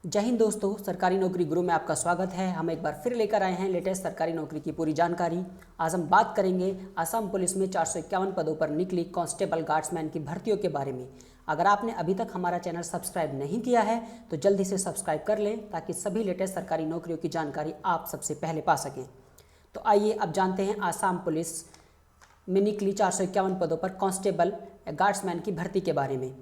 जय हिंद दोस्तों, सरकारी नौकरी गुरु में आपका स्वागत है। हम एक बार फिर लेकर आए हैं लेटेस्ट सरकारी नौकरी की पूरी जानकारी। आज हम बात करेंगे आसाम पुलिस में 451 पदों पर निकली कांस्टेबल गार्ड्समैन की भर्तियों के बारे में। अगर आपने अभी तक हमारा चैनल सब्सक्राइब नहीं किया है तो जल्दी से सब्सक्राइब कर लें ताकि सभी लेटेस्ट सरकारी नौकरियों की जानकारी आप सबसे पहले पा सकें। तो आइए अब जानते हैं आसाम पुलिस में निकली 451 पदों पर कांस्टेबल गार्ड्समैन की भर्ती के बारे में।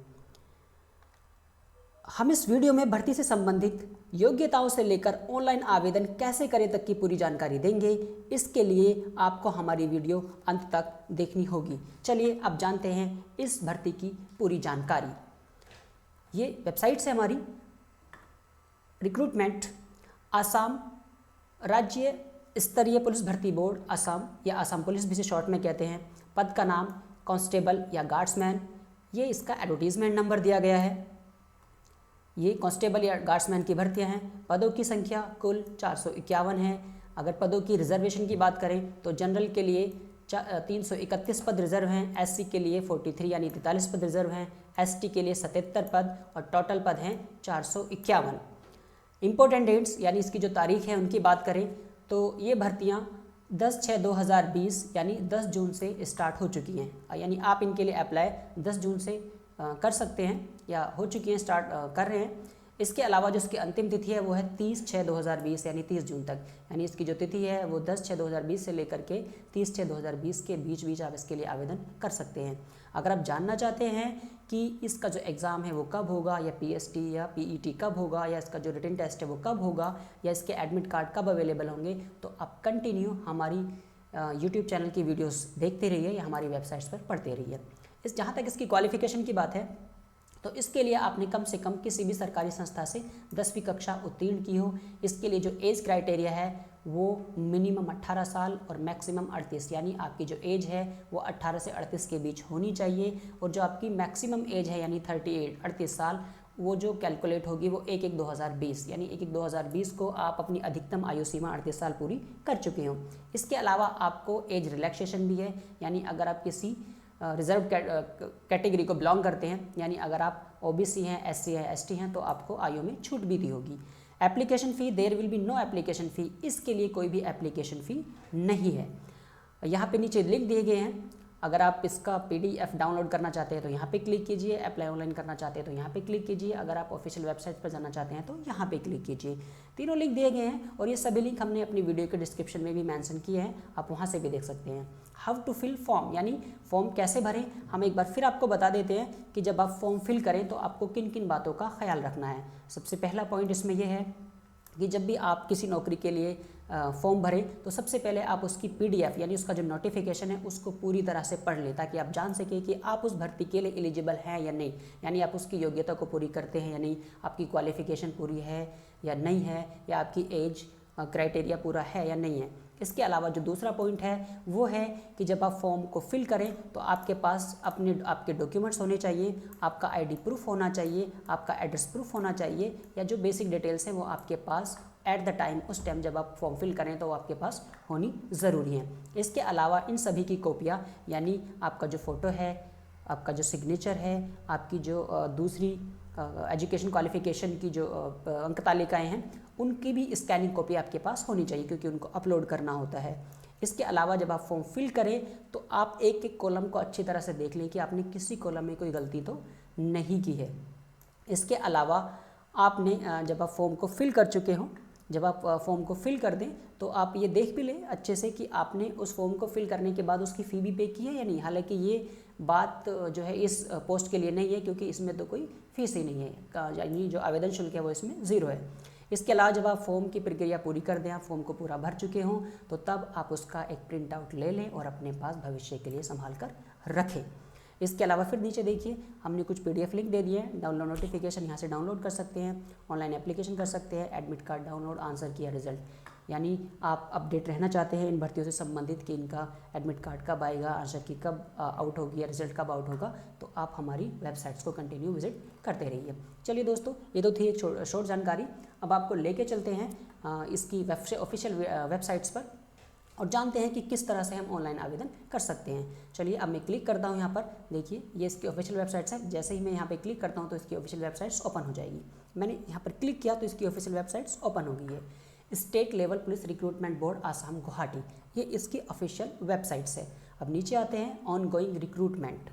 हम इस वीडियो में भर्ती से संबंधित योग्यताओं से लेकर ऑनलाइन आवेदन कैसे करें तक की पूरी जानकारी देंगे। इसके लिए आपको हमारी वीडियो अंत तक देखनी होगी। चलिए अब जानते हैं इस भर्ती की पूरी जानकारी। ये वेबसाइट है हमारी रिक्रूटमेंट आसाम राज्य स्तरीय पुलिस भर्ती बोर्ड आसाम या आसाम पुलिस भी से शॉर्ट में कहते हैं। पद का नाम कांस्टेबल या गार्ड्समैन। ये इसका एडवर्टीजमेंट नंबर दिया गया है। ये कांस्टेबल या गार्ड्समैन की भर्तियां हैं। पदों की संख्या कुल 451 है। अगर पदों की रिजर्वेशन की बात करें तो जनरल के लिए 331 पद रिजर्व हैं, एससी के लिए 43 यानी 43 पद रिजर्व हैं, एसटी के लिए 77 पद और टोटल पद हैं 451। इम्पोर्टेंट डेट्स यानी इसकी जो तारीख है उनकी बात करें तो ये भर्तियाँ 10/6/2020 यानी 10 जून से स्टार्ट हो चुकी हैं। यानी आप इनके लिए अप्लाई 10 जून से कर सकते हैं या हो चुकी हैं, स्टार्ट कर रहे हैं। इसके अलावा जो इसकी अंतिम तिथि है वो है 30/6/2020 यानी 30 जून तक। यानी इसकी जो तिथि है वो 10/6/2020 से लेकर के 30/6/2020 के बीच आप इसके लिए आवेदन कर सकते हैं। अगर आप जानना चाहते हैं कि इसका जो एग्ज़ाम है वो कब होगा या पीएसटी या पीईटी कब होगा या इसका जो रिटन टेस्ट है वो कब होगा या इसके एडमिट कार्ड कब अवेलेबल होंगे तो आप कंटिन्यू हमारी यूट्यूब चैनल की वीडियोस देखते रहिए या हमारी वेबसाइट्स पर पढ़ते रहिए। जहाँ तक इसकी क्वालिफिकेशन की बात है तो इसके लिए आपने कम से कम किसी भी सरकारी संस्था से 10वीं कक्षा उत्तीर्ण की हो। इसके लिए जो एज क्राइटेरिया है वो मिनिमम 18 साल और मैक्सिमम 38 यानी आपकी जो एज है वो 18 से 38 के बीच होनी चाहिए। और जो आपकी मैक्सिमम एज है यानी 38 साल वो जो कैलकुलेट होगी वो 1/1/2020 यानी 1/1/2020 को आप अपनी अधिकतम आयु सीमा 38 साल पूरी कर चुके हो। इसके अलावा आपको एज रिलैक्सेशन भी है। यानी अगर आप किसी रिजर्व कैटेगरी को बिलोंग करते हैं यानी अगर आप ओबीसी हैं, एससी हैं, एसटी हैं तो आपको आयु में छूट भी दी होगी। Application fee there will be no application fee. इसके लिए कोई भी एप्लीकेशन फ़ी नहीं है। यहाँ पे नीचे लिंक दिए गए हैं। अगर आप इसका पीडीएफ डाउनलोड करना चाहते हैं तो यहाँ पे क्लिक कीजिए। अप्लाई ऑनलाइन करना चाहते हैं तो यहाँ पे क्लिक कीजिए। अगर आप ऑफिशियल वेबसाइट पर जाना चाहते हैं तो यहाँ पे क्लिक कीजिए। तीनों लिंक दिए गए हैं और ये सभी लिंक हमने अपनी वीडियो के डिस्क्रिप्शन में भी मेंशन किए हैं, आप वहाँ से भी देख सकते हैं। हाउ टू फिल फॉर्म यानी फॉर्म कैसे भरें हम एक बार फिर आपको बता देते हैं कि जब आप फॉर्म फिल करें तो आपको किन किन बातों का ख्याल रखना है। सबसे पहला पॉइंट इसमें यह है कि जब भी आप किसी नौकरी के लिए फॉर्म भरें तो सबसे पहले आप उसकी पीडीएफ यानी उसका जो नोटिफिकेशन है उसको पूरी तरह से पढ़ लें ताकि आप जान सकें कि आप उस भर्ती के लिए एलिजिबल हैं या नहीं। यानी आप उसकी योग्यता को पूरी करते हैं या नहीं, आपकी क्वालिफिकेशन पूरी है या नहीं है, या आपकी एज क्राइटेरिया पूरा है या नहीं है। इसके अलावा जो दूसरा पॉइंट है वो है कि जब आप फॉर्म को फिल करें तो आपके पास आपके डॉक्यूमेंट्स होने चाहिए, आपका आईडी प्रूफ होना चाहिए, आपका एड्रेस प्रूफ होना चाहिए, या जो बेसिक डिटेल्स हैं वो आपके पास एट द टाइम उस टाइम जब आप फॉर्म फिल करें तो वो आपके पास होनी ज़रूरी है। इसके अलावा इन सभी की कॉपियाँ यानी आपका जो फ़ोटो है, आपका जो सिग्नेचर है, आपकी जो दूसरी एजुकेशन क्वालिफिकेशन की जो अंक तालिकाएँ हैं उनकी भी स्कैनिंग कॉपी आपके पास होनी चाहिए क्योंकि उनको अपलोड करना होता है। इसके अलावा जब आप फॉर्म फिल करें तो आप एक एक कॉलम को अच्छी तरह से देख लें कि आपने किसी कॉलम में कोई गलती तो नहीं की है। इसके अलावा आपने जब आप फॉर्म को फिल कर चुके हों, जब आप फॉर्म को फिल कर दें तो आप ये देख भी लें अच्छे से कि आपने उस फॉर्म को फिल करने के बाद उसकी फ़ी भी पे की है या नहीं। हालांकि ये बात जो है इस पोस्ट के लिए नहीं है क्योंकि इसमें तो कोई फीस ही नहीं है, यानी जो आवेदन शुल्क है वो इसमें ज़ीरो है। इसके अलावा जब आप फॉर्म की प्रक्रिया पूरी कर दें, आप फॉर्म को पूरा भर चुके हों तो तब आप उसका एक प्रिंट आउट ले लें और अपने पास भविष्य के लिए संभाल कर रखें। इसके अलावा फिर नीचे देखिए हमने कुछ पीडीएफ लिंक दे दिए हैं। डाउनलोड नोटिफिकेशन यहाँ से डाउनलोड कर सकते हैं, ऑनलाइन एप्लीकेशन कर सकते हैं, एडमिट कार्ड डाउनलोड, आंसर किया रिजल्ट। यानी आप अपडेट रहना चाहते हैं इन भर्तियों से संबंधित कि इनका एडमिट कार्ड कब आएगा, आंसर की कब आउट होगी या रिजल्ट कब आउट होगा, तो आप हमारी वेबसाइट्स को कंटिन्यू विजिट करते रहिए। चलिए दोस्तों, ये तो थी एक शॉर्ट जानकारी। अब आपको लेके चलते हैं इसकी ऑफिशियल वेबसाइट्स पर और जानते हैं कि किस तरह से हम ऑनलाइन आवेदन कर सकते हैं। चलिए अब मैं क्लिक करता हूँ यहाँ पर। देखिए ये इसकी ऑफिशियल वेबसाइट्स है। जैसे ही मैं यहाँ पे क्लिक करता हूँ तो इसकी ऑफिशियल वेबसाइट्स ओपन हो जाएगी। मैंने यहाँ पर क्लिक किया तो इसकी ऑफिशियल वेबसाइट्स ओपन हो गई है। State level police recruitment board Assam Guwahati, ये इसकी ऑफिशियल वेबसाइट्स है। अब नीचे आते हैं ऑन गोइंग रिक्रूटमेंट,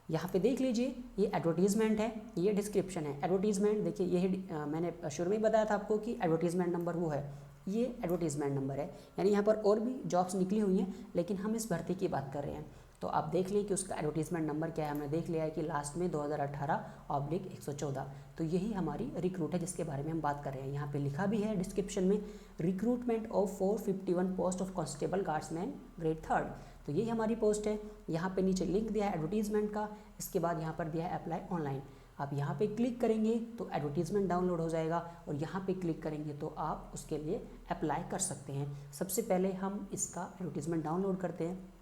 यहाँ पे देख लीजिए ये एडवर्टीजमेंट है, ये डिस्क्रिप्शन है। एडवर्टीजमेंट देखिए ये मैंने शुरू में ही बताया था आपको कि एडवर्टीजमेंट नंबर वो है, ये एडवर्टीजमेंट नंबर है, यानी यहाँ पर और भी जॉब्स निकली हुई हैं लेकिन हम इस भर्ती की बात कर रहे हैं। तो आप देख लें कि उसका एडवर्टीजमेंट नंबर क्या है, हमने देख लिया है कि लास्ट में 2018/114। तो यही हमारी रिक्रूट है जिसके बारे में हम बात कर रहे हैं। यहाँ पे लिखा भी है डिस्क्रिप्शन में, recruitment of 451 post of constable guardsman grade 3rd। तो यही हमारी पोस्ट है। यहाँ पे नीचे लिंक दिया है एडवर्टीजमेंट का, इसके बाद यहाँ पर दिया है अप्लाई ऑनलाइन। आप यहाँ पे क्लिक करेंगे तो एडवर्टीजमेंट डाउनलोड हो जाएगा और यहाँ पे क्लिक करेंगे तो आप उसके लिए अप्लाई कर सकते हैं। सबसे पहले हम इसका एडवर्टीजमेंट डाउनलोड करते हैं।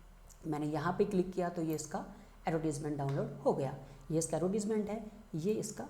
मैंने यहाँ पे क्लिक किया तो ये इसका एडवर्टीजमेंट डाउनलोड हो गया। ये इसका एडवर्टीजमेंट है, ये इसका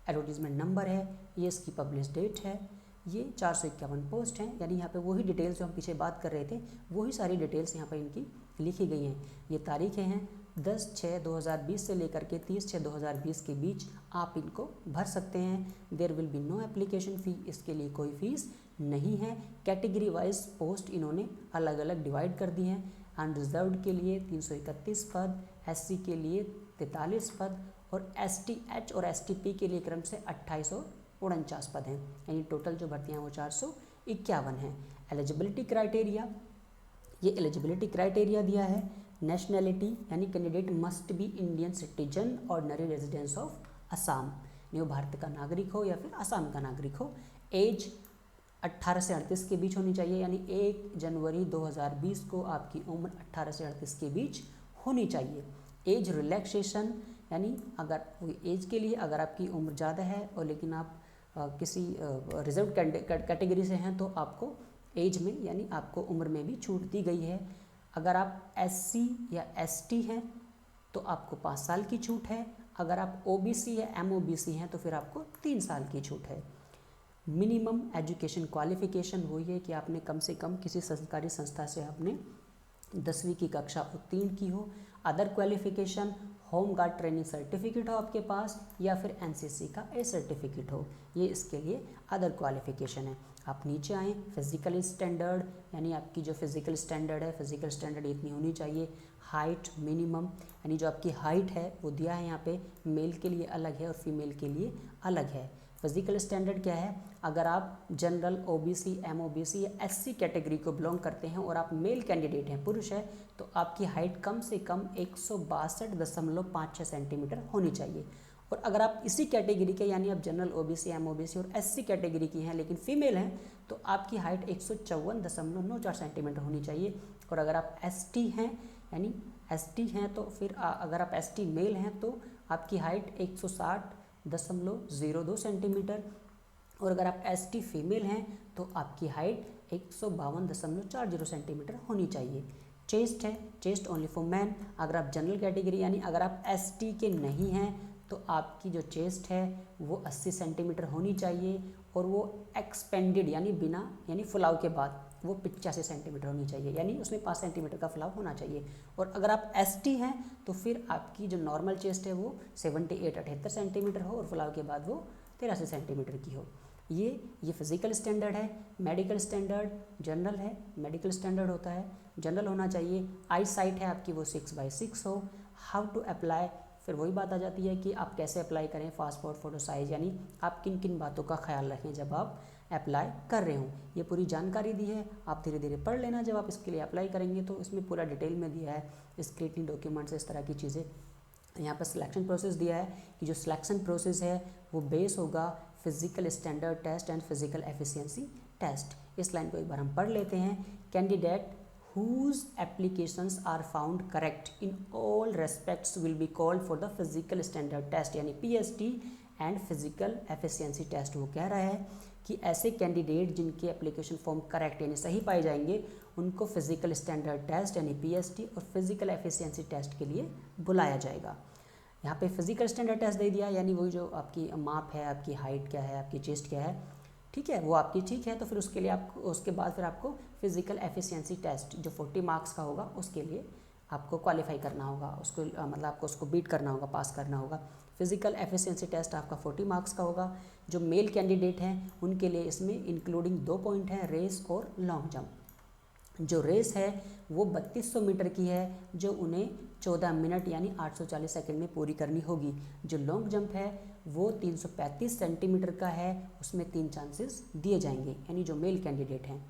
एडवर्टीजमेंट नंबर है, ये इसकी पब्लिश डेट है, ये 451 पोस्ट हैं, यानी यहाँ पे वही डिटेल्स जो हम पीछे बात कर रहे थे वही सारी डिटेल्स यहाँ पर इनकी लिखी गई हैं। ये तारीखें हैं 10/6/2020 से लेकर के 30/6/2020 के बीच आप इनको भर सकते हैं। There will be no application fee, इसके लिए कोई फीस नहीं है। कैटेगरी वाइज पोस्ट इन्होंने अलग अलग डिवाइड कर दी हैं। अनरिजर्व्ड के लिए 331 पद, SC के लिए 43 पद और STH और STP के लिए क्रम से 2849 पद हैं, यानी टोटल जो भर्तियाँ वो 451 हैं। एलिजिबिलिटी क्राइटेरिया, ये एलिजिबिलिटी क्राइटेरिया दिया है। नेशनैलिटी यानी candidate must be Indian citizen ordinary residence of Assam, वो भारत का नागरिक हो या फिर असम का नागरिक हो। एज 18 से 38 के बीच होनी चाहिए, यानी 1 जनवरी 2020 को आपकी उम्र 18 से 38 के बीच होनी चाहिए। एज रिलैक्सेशन यानी अगर एज के लिए अगर आपकी उम्र ज़्यादा है और लेकिन आप किसी रिजर्व कैटेगरी से हैं तो आपको एज में यानी आपको उम्र में भी छूट दी गई है। अगर आप SC या ST हैं तो आपको 5 साल की छूट है। अगर आप OBC या MOBC हैं तो फिर आपको 3 साल की छूट है। मिनिमम एजुकेशन क्वालिफिकेशन वही है कि आपने कम से कम किसी सरकारी संस्था से आपने 10वीं की कक्षा उत्तीर्ण की हो। Other qualification home guard training certificate हो आपके पास या फिर NCC का A सर्टिफिकेट हो, ये इसके लिए अदर क्वालिफिकेशन है। आप नीचे आएँ, फिजिकल स्टैंडर्ड यानी आपकी जो फिजिकल स्टैंडर्ड है, फिजिकल स्टैंडर्ड इतनी होनी चाहिए। हाइट मिनिमम यानी जो आपकी हाइट है वो दिया है यहाँ पे, मेल के लिए अलग है और फीमेल के लिए अलग है। फिजिकल स्टैंडर्ड क्या है, अगर आप जनरल OBC MOBC या SC कैटेगरी को बिलोंग करते हैं और आप मेल कैंडिडेट हैं, पुरुष है, तो आपकी हाइट कम से कम 162.56 सेंटीमीटर होनी चाहिए। और अगर आप इसी कैटेगरी के यानी आप जनरल OBC MOBC और SC कैटेगरी की हैं लेकिन फीमेल हैं तो आपकी हाइट 154.94 सेंटीमीटर होनी चाहिए। और अगर आप ST हैं यानी ST हैं तो फिर अगर आप ST मेल हैं तो आपकी हाइट 160.02 सेंटीमीटर और अगर आप ST फीमेल हैं तो आपकी हाइट 152.40 सेंटीमीटर होनी चाहिए। चेस्ट है, चेस्ट ओनली फॉर मैन। अगर आप जनरल कैटेगरी यानी अगर आप ST के नहीं हैं तो आपकी जो चेस्ट है वो 80 सेंटीमीटर होनी चाहिए और वो एक्सपेंडेड यानी बिना यानी फुलाव के बाद वो 85 सेंटीमीटर होनी चाहिए, यानी उसमें 5 सेंटीमीटर का फुलाव होना चाहिए। और अगर आप ST हैं तो फिर आपकी जो नॉर्मल चेस्ट है वो 78 सेंटीमीटर हो और फुलाव के बाद वो 83 सेंटीमीटर की हो। ये फिजिकल स्टैंडर्ड है। मेडिकल स्टैंडर्ड जनरल है, मेडिकल स्टैंडर्ड होता है जनरल होना चाहिए। आई साइट है आपकी वो 6/6 हो। हाउ टू अप्लाई, फिर वही बात आ जाती है कि आप कैसे अप्लाई करें। पासपोर्ट फ़ोटो साइज़ यानी आप किन किन बातों का ख्याल रखें जब आप अप्लाई कर रहे हों, ये पूरी जानकारी दी है। आप धीरे धीरे पढ़ लेना, जब आप इसके लिए अप्लाई करेंगे तो इसमें पूरा डिटेल में दिया है, स्क्रीनिंग डॉक्यूमेंट्स इस तरह की चीज़ें। यहाँ पर सिलेक्शन प्रोसेस दिया है कि जो सिलेक्शन प्रोसेस है वो बेस होगा physical standard test and physical efficiency test. इस लाइन को एक बार हम पढ़ लेते हैं। Candidate whose applications are found correct in all respects will be called for the physical standard test यानी PST and physical efficiency test। वो कह रहा है कि ऐसे कैंडिडेट जिनके एप्लीकेशन फॉर्म करेक्ट यानी सही पाए जाएंगे उनको फिजिकल स्टैंडर्ड टेस्ट यानी PST और फिजिकल एफिशिएंसी टेस्ट के लिए बुलाया जाएगा। यहाँ पे फिजिकल स्टैंडर्ड टेस्ट दे दिया, यानी वही जो आपकी माप है, आपकी हाइट क्या है, आपकी चेस्ट क्या है, ठीक है, वो आपकी ठीक है। तो फिर उसके लिए आप उसके बाद फिर आपको फिजिकल एफिशिएंसी टेस्ट जो 40 मार्क्स का होगा उसके लिए आपको क्वालिफाई करना होगा, उसको मतलब आपको उसको बीट करना होगा, पास करना होगा। फिजिकल एफिशिएंसी टेस्ट आपका 40 मार्क्स का होगा। जो मेल कैंडिडेट हैं उनके लिए इसमें इंक्लूडिंग 2 पॉइंट हैं, रेस और लॉन्ग जंप। जो रेस है वो 3200 मीटर की है, जो उन्हें 14 मिनट यानी 840 सेकंड में पूरी करनी होगी। जो लॉन्ग जंप है वो 335 सेंटीमीटर का है, उसमें 3 चांसेस दिए जाएंगे, यानी जो मेल कैंडिडेट हैं।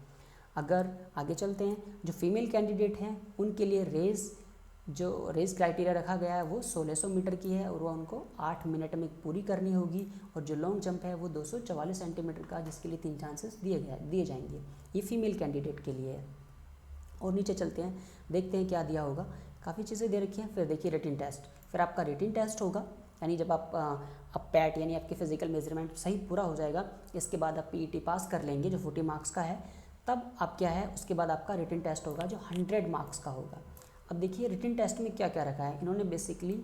अगर आगे चलते हैं, जो फीमेल कैंडिडेट हैं उनके लिए जो रेस क्राइटेरिया रखा गया है वो 1600 मीटर की है और वह उनको 8 मिनट में पूरी करनी होगी। और जो लॉन्ग जंप है वो 244 सेंटीमीटर का, जिसके लिए 3 चांसेस दिए जाएंगे। ये फीमेल कैंडिडेट के लिए है। और नीचे चलते हैं, देखते हैं क्या दिया होगा। काफ़ी चीज़ें दे रखी हैं। फिर देखिए रिटन टेस्ट, फिर आपका रिटन टेस्ट होगा, यानी जब आप पैट यानी आपके फिजिकल मेजरमेंट सही पूरा हो जाएगा, इसके बाद आप पीईटी पास कर लेंगे जो 40 मार्क्स का है, तब आप क्या है उसके बाद आपका रिटन टेस्ट होगा जो 100 मार्क्स का होगा। अब देखिए रिटन टेस्ट में क्या क्या रखा है, इन्होंने बेसिकली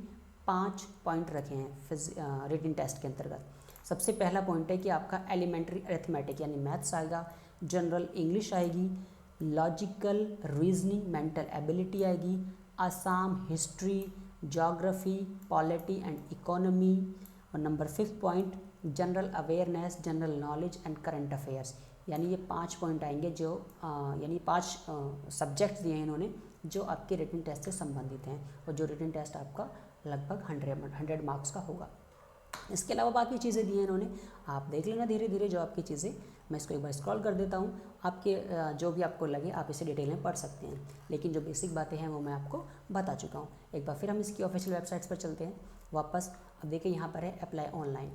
5 पॉइंट रखे हैं रिटन टेस्ट के अंतर्गत। सबसे पहला पॉइंट है कि आपका एलिमेंट्री अरिथमेटिक यानी मैथ्स आएगा, जनरल इंग्लिश आएगी, लॉजिकल रीजनिंग मेंटल एबिलिटी आएगी, Assam history, geography, polity and economy. और number 5 point general awareness, general knowledge and current affairs. यानी ये 5 पॉइंट आएंगे जो यानी 5 सब्जेक्ट्स दिए हैं इन्होंने जो आपके रिटन टेस्ट से संबंधित हैं, और जो रिटन टेस्ट आपका लगभग 100 मार्क्स का होगा। इसके अलावा बाकी चीज़ें दी हैं इन्होंने, आप देख लेना धीरे धीरे जो आपकी चीज़ें। मैं इसको एक बार स्क्रॉल कर देता हूँ, आपके जो भी आपको लगे आप इसे डिटेल में पढ़ सकते हैं, लेकिन जो बेसिक बातें हैं वो मैं आपको बता चुका हूँ। एक बार फिर हम इसकी ऑफिशियल वेबसाइट्स पर चलते हैं वापस। अब देखिए यहाँ पर है अप्लाई ऑनलाइन।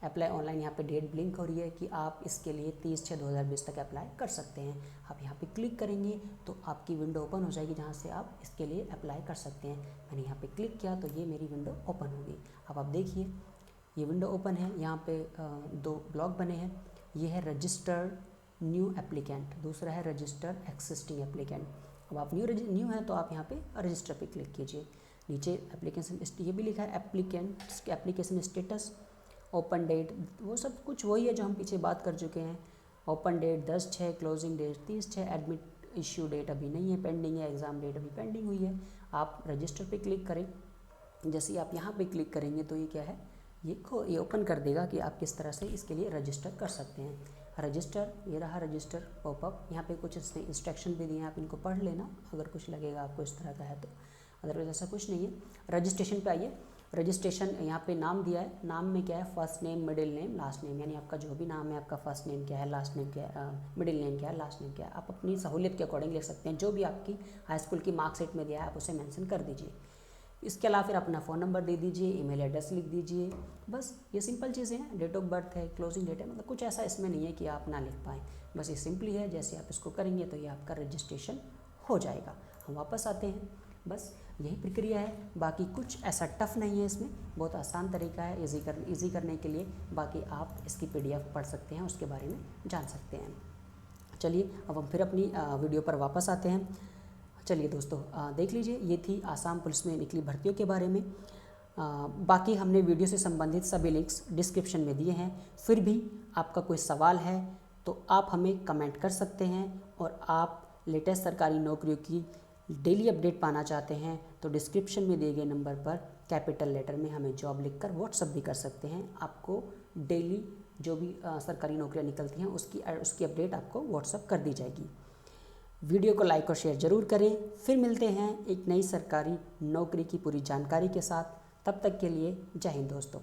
अप्लाई ऑनलाइन यहाँ पे डेट ब्लिंक हो रही है कि आप इसके लिए 30/6/2020 तक अप्लाई कर सकते हैं। आप यहाँ पे क्लिक करेंगे तो आपकी विंडो ओपन हो जाएगी जहाँ से आप इसके लिए अप्लाई कर सकते हैं। मैंने यहाँ पे क्लिक किया तो ये मेरी विंडो ओपन हो गई। अब आप देखिए ये विंडो ओपन है, यहाँ पे 2 ब्लॉक बने हैं। ये है रजिस्टर्ड न्यू एप्लीकेंट, दूसरा है रजिस्टर्ड एक्सिस्टिंग एप्लीकेंट। अब आप न्यू है तो आप यहाँ पे रजिस्टर पे क्लिक कीजिए। नीचे एप्लीकेशन ये भी लिखा है एप्लीकेशन स्टेटस, ओपन डेट, वो सब कुछ वही है जो हम पीछे बात कर चुके हैं। Open date 10/6, closing date 30/6, admit issue date अभी नहीं है, पेंडिंग है, एग्ज़ाम डेट अभी पेंडिंग हुई है। आप रजिस्टर पे क्लिक करें। जैसे ही आप यहाँ पे क्लिक करेंगे तो ये क्या है, ये ओपन कर देगा कि आप किस तरह से इसके लिए रजिस्टर कर सकते हैं। रजिस्टर, ये रहा रजिस्टर पॉपअप। यहाँ पे कुछ इसने इंस्ट्रक्शन भी दिए हैं, आप इनको पढ़ लेना अगर कुछ लगेगा आपको इस तरह का है तो, अदरवाइज ऐसा कुछ नहीं है। रजिस्ट्रेशन पे आइए। रजिस्ट्रेशन यहाँ पे नाम दिया है, नाम में क्या है, first name, middle name, last name, यानी आपका जो भी नाम है, आपका फर्स्ट नेम क्या है, लास्ट नेम क्या है, मिडिल नेम क्या है, लास्ट नेम क्या है, आप अपनी सहूलियत के अकॉर्डिंग लिख सकते हैं। जो भी आपकी हाई स्कूल की मार्कशीट में दिया है आप उसे मेंशन कर दीजिए। इसके अलावा फिर अपना फ़ोन नंबर दे दीजिए, ईमेल एड्रेस लिख दीजिए, बस ये सिंपल चीज़ें हैं। डेट ऑफ बर्थ है, क्लोजिंग डेट है, मतलब कुछ ऐसा इसमें नहीं है कि आप ना लिख पाएँ, बस ये सिंपली है। जैसे आप इसको करेंगे तो ये आपका रजिस्ट्रेशन हो जाएगा। हम वापस आते हैं, बस यही प्रक्रिया है, बाकी कुछ ऐसा टफ नहीं है इसमें, बहुत आसान तरीका है इजी करने के लिए। बाकी आप इसकी PDF पढ़ सकते हैं, उसके बारे में जान सकते हैं। चलिए अब हम फिर अपनी वीडियो पर वापस आते हैं। चलिए दोस्तों देख लीजिए, ये थी आसाम पुलिस में निकली भर्तियों के बारे में। बाकी हमने वीडियो से संबंधित सभी लिंक्स डिस्क्रिप्शन में दिए हैं। फिर भी आपका कोई सवाल है तो आप हमें कमेंट कर सकते हैं, और आप लेटेस्ट सरकारी नौकरियों की डेली अपडेट पाना चाहते हैं तो डिस्क्रिप्शन में दिए गए नंबर पर कैपिटल लेटर में हमें जॉब लिखकर व्हाट्सअप भी कर सकते हैं। आपको डेली जो भी सरकारी नौकरियां निकलती हैं उसकी अपडेट आपको व्हाट्सअप कर दी जाएगी। वीडियो को लाइक और शेयर ज़रूर करें। फिर मिलते हैं एक नई सरकारी नौकरी की पूरी जानकारी के साथ। तब तक के लिए जय हिंद दोस्तों।